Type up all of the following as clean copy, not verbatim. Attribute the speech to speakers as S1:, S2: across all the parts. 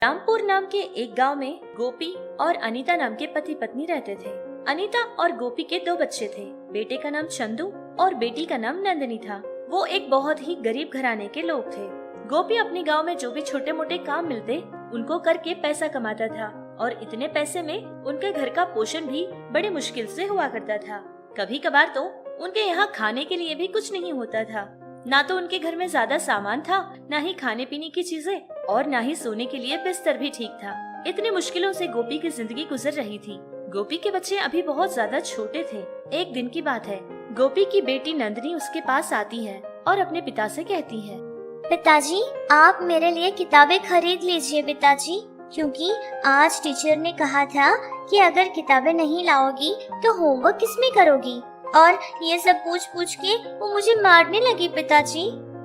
S1: रामपुर नाम के एक गांव में गोपी और अनीता नाम के पति पत्नी रहते थे। अनीता और गोपी के दो बच्चे थे। बेटे का नाम चंदू और बेटी का नाम नंदनी था। वो एक बहुत ही गरीब घराने के लोग थे। गोपी अपने गांव में जो भी छोटे मोटे काम मिलते उनको करके पैसा कमाता था और इतने पैसे में उनके घर का पोषण भी बड़ी मुश्किल से हुआ करता था। कभी कभार तो उनके यहाँ खाने के लिए भी कुछ नहीं होता था। ना तो उनके घर में ज्यादा सामान था, ना ही खाने पीने की चीजें और ना ही सोने के लिए बिस्तर भी ठीक था। इतनी मुश्किलों से गोपी की जिंदगी गुजर रही थी। गोपी के बच्चे अभी बहुत ज्यादा छोटे थे। एक दिन की बात है, गोपी की बेटी नंदनी उसके पास आती है और अपने पिता से कहती है,
S2: पिताजी, आप मेरे लिए किताबें खरीद लीजिए पिताजी, क्योंकि आज टीचर ने कहा था कि अगर किताबें नहीं लाओगी तो होमवर्क किसमें करोगी। और ये सब पूछ पूछ के वो मुझे मारने लगी पिताजी।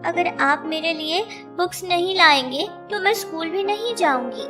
S2: अगर आप मेरे लिए बुक्स नहीं लाएंगे तो मैं स्कूल भी नहीं जाऊंगी।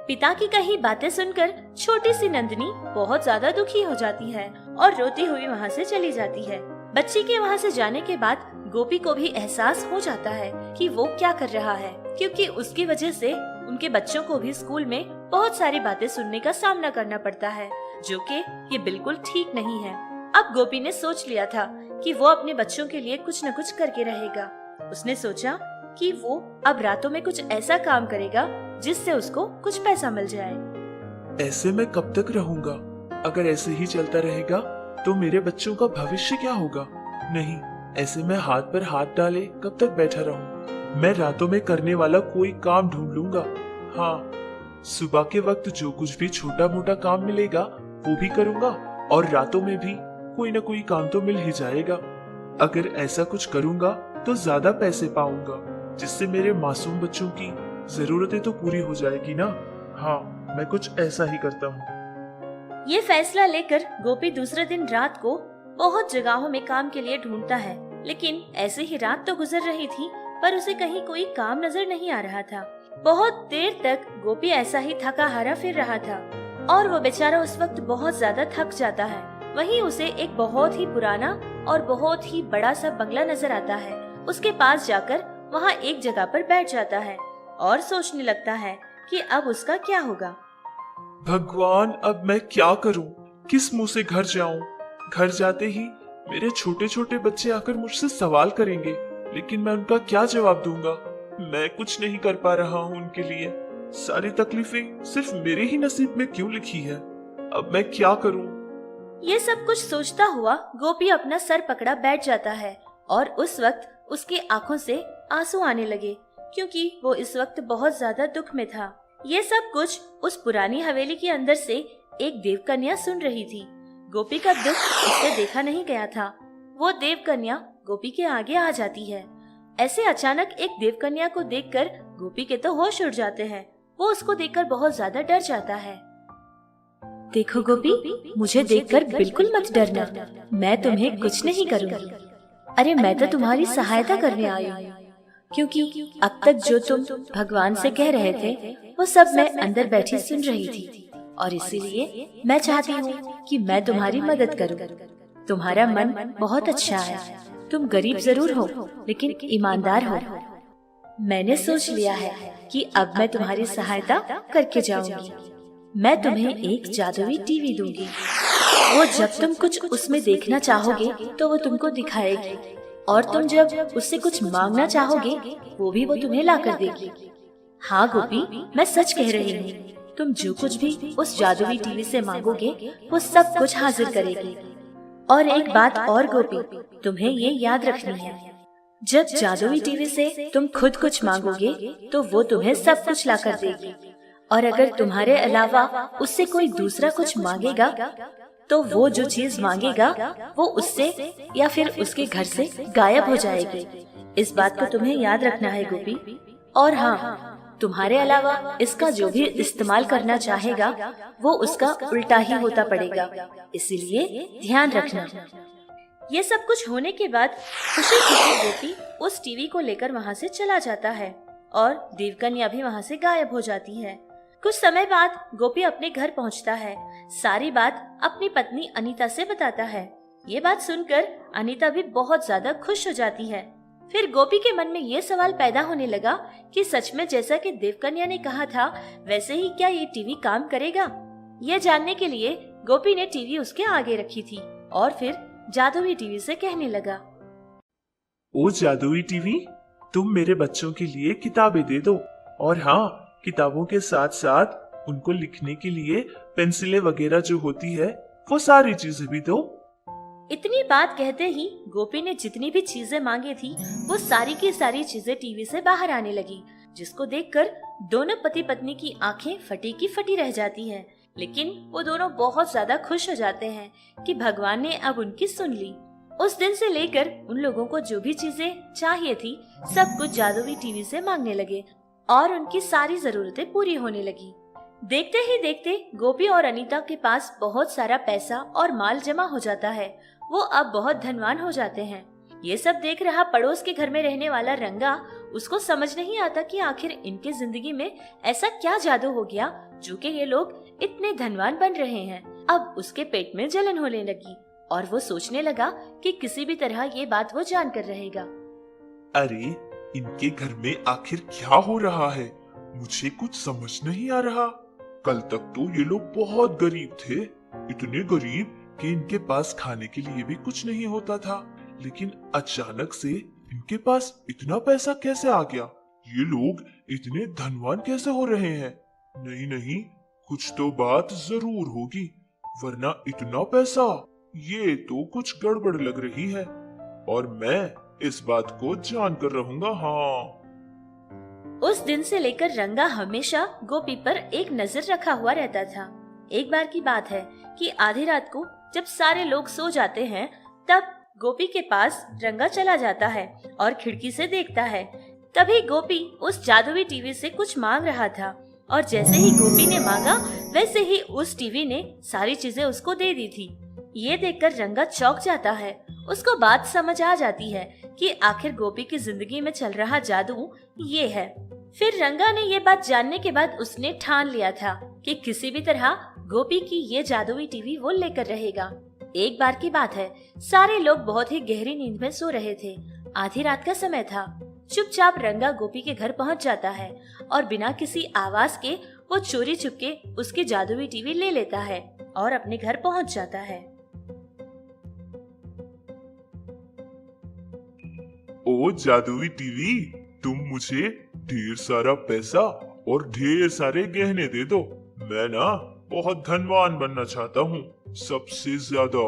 S1: पिता की कही बातें सुनकर छोटी सी नंदनी बहुत ज्यादा दुखी हो जाती है और रोती हुई वहाँ से चली जाती है। बच्ची के वहाँ से जाने के बाद गोपी को भी एहसास हो जाता है कि वो क्या कर रहा है, क्योंकि उसकी वजह से उनके बच्चों को भी स्कूल में बहुत सारी बातें सुनने का सामना करना पड़ता है, जो कि ये बिल्कुल ठीक नहीं है। अब गोपी ने सोच लिया था कि वो अपने बच्चों के लिए कुछ न कुछ करके रहेगा। उसने सोचा कि वो अब रातों में कुछ ऐसा काम करेगा जिससे उसको कुछ पैसा मिल जाए।
S3: ऐसे मैं कब तक रहूंगा? अगर ऐसे ही चलता रहेगा तो मेरे बच्चों का भविष्य क्या होगा? नहीं, ऐसे मैं हाथ पर हाथ डाले कब तक बैठा रहूं? मैं रातों में करने वाला कोई काम ढूंढ लूंगा। हाँ, सुबह के वक्त जो कुछ भी छोटा मोटा काम मिलेगा वो भी करूंगा और रातों में भी कोई न कोई काम तो मिल ही जाएगा। अगर ऐसा कुछ करूंगा तो ज्यादा पैसे पाऊंगा, जिससे मेरे मासूम बच्चों की जरूरतें तो पूरी हो जाएगी ना। हाँ, मैं कुछ ऐसा ही करता हूँ।
S1: ये फैसला लेकर गोपी दूसरे दिन रात को बहुत जगहों में काम के लिए ढूंढता है, लेकिन ऐसे ही रात तो गुजर रही थी पर उसे कहीं कोई काम नजर नहीं आ रहा था। बहुत देर तक गोपी ऐसा ही थका हारा फिर रहा था और वो बेचारा उस वक्त बहुत ज्यादा थक जाता है। वहीं उसे एक बहुत ही पुराना और बहुत ही बड़ा सा बंगला नजर आता है। उसके पास जाकर वहाँ एक जगह पर बैठ जाता है और सोचने लगता है कि अब उसका क्या होगा।
S3: भगवान, अब मैं क्या करूं? किस मुंह से घर जाऊं? घर जाते ही मेरे छोटे छोटे बच्चे आकर मुझसे सवाल करेंगे, लेकिन मैं उनका क्या जवाब दूंगा? मैं कुछ नहीं कर पा रहा हूं उनके लिए। सारी तकलीफें सिर्फ मेरे ही नसीब में क्यों लिखी है? अब मैं क्या करूं?
S1: ये सब कुछ सोचता हुआ गोपी अपना सर पकड़ा बैठ जाता है और उस वक्त उसकी आंखों से आंसू आने लगे, क्योंकि वो इस वक्त बहुत ज्यादा दुख में था। ये सब कुछ उस पुरानी हवेली के अंदर से एक देवकन्या सुन रही थी। गोपी का दुख उससे देखा नहीं गया था। वो देवकन्या गोपी के आगे आ जाती है। ऐसे अचानक एक देवकन्या को देखकर गोपी के तो होश उड़ जाते हैं। वो उसको देखकर बहुत ज्यादा डर जाता है। देखो गोपी, मुझे देखकर बिल्कुल मत डरना, मैं तुम्हें कुछ नहीं करूंगी। अरे मैं तो तुम्हारी सहायता करने आई हूँ, क्योंकि अब तक जो तुम भगवान से कह रहे थे वो सब मैं अंदर बैठी सुन रही थी और इसीलिए मैं चाहती हूँ कि मैं तुम्हारी मदद करूँ। तुम्हारा मन बहुत अच्छा है। तुम गरीब जरूर हो लेकिन ईमानदार हो। मैंने सोच लिया है कि अब मैं तुम्हारी सहायता करके जाऊंगी। मैं तुम्हें एक जादुई टीवी दूंगी। वो जब तुम कुछ उसमें देखना चाहोगे तो वो तुमको दिखाएगी और तुम जब उससे कुछ मांगना चाहोगे वो भी वो तुम्हें ला कर देगी। हाँ गोपी, मैं सच कह रही हूँ, तुम जो कुछ भी उस जादुई टीवी से मांगोगे वो सब कुछ हाजिर करेगी। और एक बात और गोपी, तुम्हें ये याद रखनी है, जब जादुई टीवी से तुम खुद कुछ मांगोगे तो वो तुम्हें सब कुछ ला कर देगी, और अगर तुम्हारे अलावा उससे कोई दूसरा कुछ मांगेगा तो वो जो चीज मांगेगा वो उससे या फिर उसके घर से गायब हो जाएगी। इस बात को तुम्हें याद रखना है गोपी। और हाँ, तुम्हारे अलावा इसका जो भी इस्तेमाल करना चाहेगा वो उसका उल्टा ही होता पड़ेगा, इसीलिए ध्यान रखना। ये सब कुछ होने के बाद खुशी खुशी गोपी उस टीवी को लेकर वहाँ से चला जाता है और देवकन्या भी वहाँ से गायब हो जाती है। कुछ समय बाद गोपी अपने घर पहुँचता है। सारी बात अपनी पत्नी अनीता से बताता है। ये बात सुनकर अनीता भी बहुत ज्यादा खुश हो जाती है। फिर गोपी के मन में ये सवाल पैदा होने लगा कि सच में जैसा कि देवकन्या ने कहा था वैसे ही क्या ये टीवी काम करेगा। यह जानने के लिए गोपी ने टीवी उसके आगे रखी थी और फिर जादुई टीवी से कहने लगा,
S3: ओ जादुई टीवी, तुम मेरे बच्चों के लिए किताबें दे दो, और हाँ, किताबों के साथ साथ उनको लिखने के लिए पेंसिलें वगैरह जो होती है वो सारी चीजें भी दो।
S1: इतनी बात कहते ही गोपी ने जितनी भी चीजें मांगी थी वो सारी की सारी चीजें टीवी से बाहर आने लगी, जिसको देखकर दोनों पति पत्नी की आंखें फटी की फटी रह जाती हैं। लेकिन वो दोनों बहुत ज्यादा खुश हो जाते हैं कि भगवान ने अब उनकी सुन ली। उस दिन से लेकर उन लोगों को जो भी चीजें चाहिए थी सब कुछ जादुई टीवी से मांगने लगे और उनकी सारी जरूरतें पूरी होने लगी। देखते ही देखते गोपी और अनीता के पास बहुत सारा पैसा और माल जमा हो जाता है। वो अब बहुत धनवान हो जाते हैं। ये सब देख रहा पड़ोस के घर में रहने वाला रंगा, उसको समझ नहीं आता कि आखिर इनके जिंदगी में ऐसा क्या जादू हो गया जो कि ये लोग इतने धनवान बन रहे हैं। अब उसके पेट में जलन होने लगी और वो सोचने लगा कि किसी भी तरह ये बात वो जान कर रहेगा।
S3: अरे, इनके घर में आखिर क्या हो रहा है? मुझे कुछ समझ नहीं आ रहा। कल तक तो ये लोग बहुत गरीब थे, इतने गरीब कि इनके पास खाने के लिए भी कुछ नहीं होता था, लेकिन अचानक से इनके पास इतना पैसा कैसे आ गया? ये लोग इतने धनवान कैसे हो रहे हैं? नहीं नहीं, कुछ तो बात जरूर होगी, वरना इतना पैसा, ये तो कुछ गड़बड़ लग रही है और मैं इस बात को जान कर रहूंगा। हाँ।
S1: उस दिन से लेकर रंगा हमेशा गोपी पर एक नजर रखा हुआ रहता था। एक बार की बात है कि आधी रात को जब सारे लोग सो जाते हैं तब गोपी के पास रंगा चला जाता है और खिड़की से देखता है। तभी गोपी उस जादुई टीवी से कुछ मांग रहा था और जैसे ही गोपी ने मांगा वैसे ही उस टीवी ने सारी चीजें उसको दे दी थी। ये देखकर रंगा चौंक जाता है। उसको बात समझ आ जाती है कि आखिर गोपी की जिंदगी में चल रहा जादू ये है। फिर रंगा ने ये बात जानने के बाद उसने ठान लिया था कि किसी भी तरह गोपी की ये जादुई टीवी वो लेकर रहेगा। एक बार की बात है, सारे लोग बहुत ही गहरी नींद में सो रहे थे। आधी रात का समय था। चुपचाप रंगा गोपी के घर पहुंच जाता है और बिना किसी आवाज के वो चोरी चुपके उसकी जादुई टीवी ले लेता है और अपने घर पहुंच जाता है।
S3: ओ जादुई टीवी, तुम मुझे ढेर सारा पैसा और ढेर सारे गहने दे दो। मैं ना बहुत धनवान बनना चाहता हूँ, सबसे ज्यादा।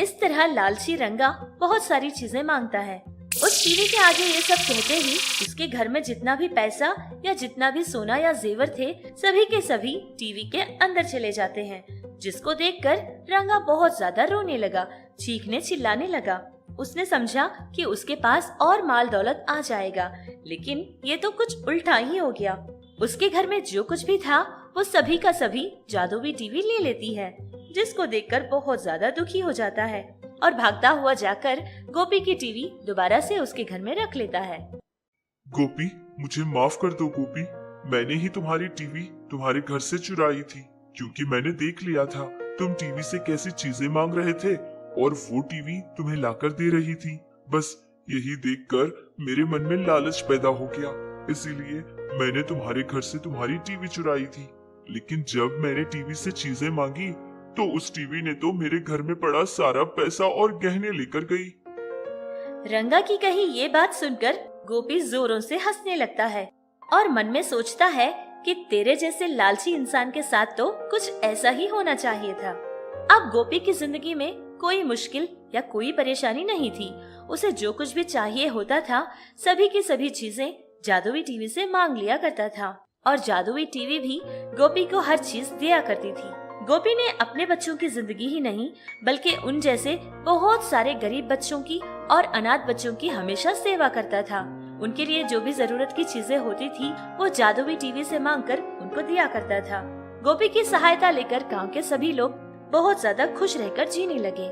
S1: इस तरह लालची रंगा बहुत सारी चीजें मांगता है। उस टीवी के आगे ये सब कहते ही उसके घर में जितना भी पैसा या जितना भी सोना या जेवर थे सभी के सभी टीवी के अंदर चले जाते हैं, जिसको देखकर रंगा बहुत ज्यादा रोने लगा, चीखने चिल्लाने लगा। उसने समझा कि उसके पास और माल दौलत आ जाएगा, लेकिन ये तो कुछ उल्टा ही हो गया। उसके घर में जो कुछ भी था वो सभी का सभी जादुई टीवी ले लेती है, जिसको देखकर बहुत ज्यादा दुखी हो जाता है और भागता हुआ जाकर गोपी की टीवी दोबारा से उसके घर में रख लेता है।
S3: गोपी, मुझे माफ कर दो गोपी, मैंने ही तुम्हारी टीवी तुम्हारे घर से चुराई थी, क्योंकि मैंने देख लिया था तुम टीवी से कैसी चीजें मांग रहे थे और वो टीवी तुम्हें लाकर दे रही थी। बस यही देखकर मेरे मन में लालच पैदा हो गया, इसीलिए मैंने तुम्हारे घर से तुम्हारी टीवी चुराई थी। लेकिन जब मैंने टीवी से चीजें मांगी तो उस टीवी ने तो मेरे घर में पड़ा सारा पैसा और गहने लेकर गई।
S1: रंगा की कही ये बात सुनकर गोपी जोरों से हंसने लगता है और मन में सोचता है कि तेरे जैसे लालची इंसान के साथ तो कुछ ऐसा ही होना चाहिए था। अब गोपी की जिंदगी में कोई मुश्किल या कोई परेशानी नहीं थी। उसे जो कुछ भी चाहिए होता था सभी की सभी चीजें जादुई टीवी से मांग लिया करता था और जादुई टीवी भी गोपी को हर चीज दिया करती थी। गोपी ने अपने बच्चों की जिंदगी ही नहीं बल्कि उन जैसे बहुत सारे गरीब बच्चों की और अनाथ बच्चों की हमेशा सेवा करता था। उनके लिए जो भी जरूरत की चीजें होती थी वो जादुई टीवी से मांगकर उनको दिया करता था। गोपी की सहायता लेकर गांव के सभी लोग बहुत ज्यादा खुश रहकर जीने लगे।